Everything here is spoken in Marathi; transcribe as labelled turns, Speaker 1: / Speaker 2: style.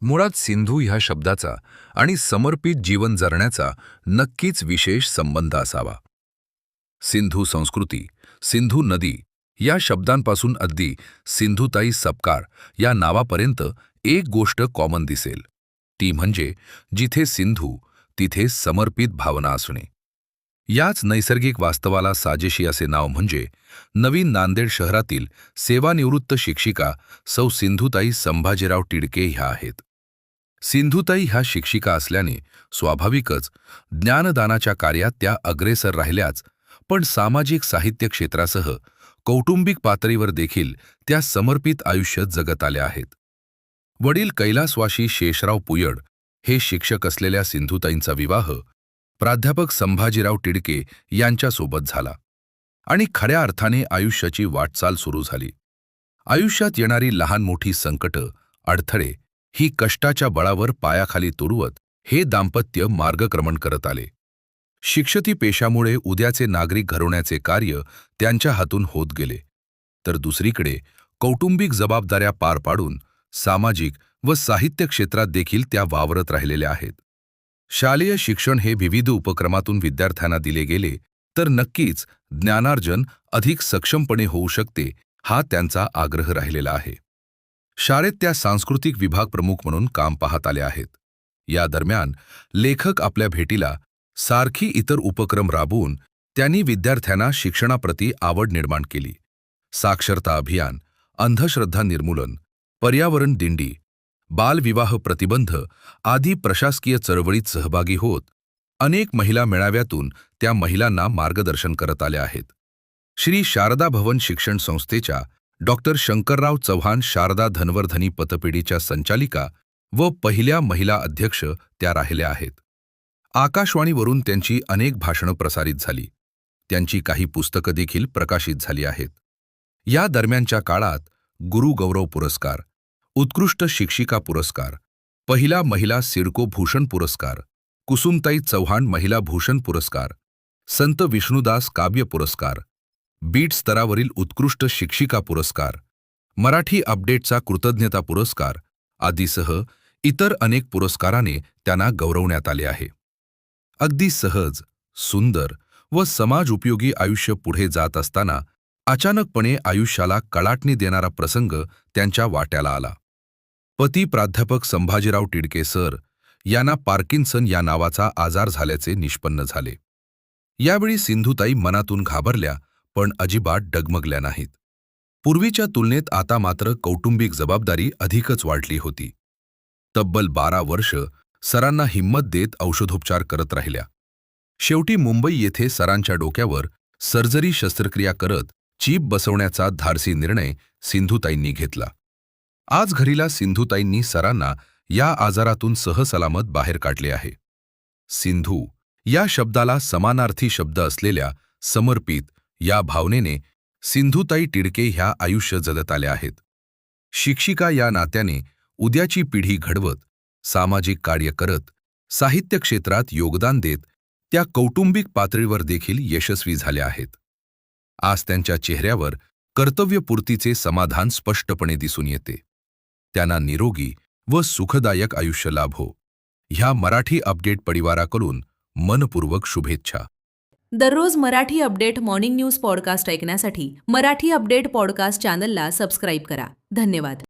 Speaker 1: मुळात सिंधू ह्या शब्दाचा आणि समर्पित जीवन जगण्याचा नक्कीच विशेष संबंध असावा. सिंधू संस्कृती, सिंधू नदी या शब्दांपासून अगदी सिंधुताई सपकाळ या नावापर्यंत एक गोष्ट कॉमन दिसेल, ती म्हणजे जिथे सिंधू तिथे समर्पित भावना असणे. याच नैसर्गिक वास्तवाला साजेशी असे नाव म्हणजे नवीन नांदेड शहरातील सेवानिवृत्त शिक्षिका सौ सिंधुताई संभाजीराव तिडके ह्या आहेत. सिंधुताई ह्या शिक्षिका असल्याने स्वाभाविकच ज्ञानदानाच्या कार्यात त्या अग्रेसर राहिल्याच, पण सामाजिक साहित्य क्षेत्रासह कौटुंबिक पातळीवर देखील त्या समर्पित आयुष्य जगत आल्या आहेत. वडील कैलासवासी शेषराव पुयड हे शिक्षक असलेल्या सिंधुताईंचा विवाह प्राध्यापक संभाजीराव तिडके यांच्यासोबत झाला आणि खऱ्या अर्थाने आयुष्याची वाटचाल सुरू झाली. आयुष्यात येणारी लहान मोठी संकटं, अडथळे ही कष्टाच्या बळावर पायाखाली तुडवत हे दाम्पत्य मार्गक्रमण करत आले. शिक्षती पेशामुळे उद्याचे नागरिक घडवण्याचे कार्य त्यांच्या हातून होत गेले, तर दुसरीकडे कौटुंबिक जबाबदाऱ्या पार पाडून सामाजिक व साहित्य क्षेत्रात देखील त्या वावरत राहिलेल्या आहेत. शालेय शिक्षण हे विविध उपक्रमातून विद्यार्थ्यांना दिले गेले तर नक्कीच ज्ञानार्जन अधिक सक्षमपणे होऊ शकते, हा त्यांचा आग्रह राहिलेला आहे. शाळेत त्या सांस्कृतिक विभाग प्रमुख म्हणून काम पाहत आले आहेत. या दरम्यान लेखक आपल्या भेटीला सारखी इतर उपक्रम राबवून त्यांनी विद्यार्थ्यांना शिक्षणाप्रती आवड निर्माण केली. साक्षरता अभियान, अंधश्रद्धा निर्मूलन, पर्यावरण दिंडी, बालविवाह प्रतिबंध आदी प्रशासकीय चळवळीत सहभागी होत अनेक महिला मेळाव्यातून त्या महिलांना मार्गदर्शन करत आल्या आहेत. श्री शारदा भवन शिक्षण संस्थेच्या डॉक्टर शंकरराव चव्हाण शारदा धनवर्धनी पतपेढीच्या संचालिका व पहिल्या महिला अध्यक्ष त्या राहिल्या आहेत. आकाशवाणीवरून त्यांची अनेक भाषणं प्रसारित झाली. त्यांची काही पुस्तकं देखील प्रकाशित झाली आहेत. या दरम्यानच्या काळात गुरु गौरव पुरस्कार, उत्कृष्ट शिक्षिका पुरस्कार, पहिला महिला सिडको भूषण पुरस्कार, कुसुमताई चव्हाण महिला भूषण पुरस्कार, संत विष्णुदास काव्य पुरस्कार, बीट स्तरावरील उत्कृष्ट शिक्षिका पुरस्कार, मराठी अपडेटचा कृतज्ञता पुरस्कार आदीसह इतर अनेक पुरस्काराने त्यांना गौरवण्यात आले आहे. अगदी सहज, सुंदर व समाज उपयोगी आयुष्य पुढे जात असताना अचानकपणे आयुष्याला कलाटणी देणारा प्रसंग त्यांच्या वाट्याला आला. पती प्राध्यापक संभाजीराव तिडके सर यांना पार्किन्सन या नावाचा आजार झाल्याचे निष्पन्न झाले. यावेळी सिंधुताई मनातून घाबरल्या, पण अजिबात डगमगल्या नाहीत. पूर्वीच्या तुलनेत आता मात्र कौटुंबिक जबाबदारी अधिकच वाढली होती. तब्बल 12 वर्ष सरांना हिंमत देत औषधोपचार करत राहिल्या. शेवटी मुंबई येथे सरांच्या डोक्यावर सर्जरी शस्त्रक्रिया करत चीप बसवण्याचा धाडसी निर्णय सिंधुताईंनी घेतला. आज घरीला सिंधुताईंनी सरांना या आजारातून सहसलामत बाहेर काढले आहे. सिंधू या शब्दाला समानार्थी शब्द असलेल्या समर्पित या भावनेने सिंधुताई तिडके ह्या आयुष्य जगत आल्या आहेत. शिक्षिका या नात्याने उद्याची पिढी घडवत, सामाजिक कार्य करत, साहित्य क्षेत्रात योगदान देत त्या कौटुंबिक पातळीवर देखील यशस्वी झाल्या आहेत. आज त्यांच्या चेहऱ्यावर कर्तव्यपूर्तीचे समाधान स्पष्टपणे दिसून येते. त्यांना निरोगी व सुखदायक आयुष्य लाभो, ह्या मराठी अपडेट परिवाराकडून मनपूर्वक शुभेच्छा.
Speaker 2: दररोज Marathi update morning news podcast ऐकण्यासाठी मराठी अपडेट पॉडकास्ट चॅनलला सबस्क्राईब करा. धन्यवाद.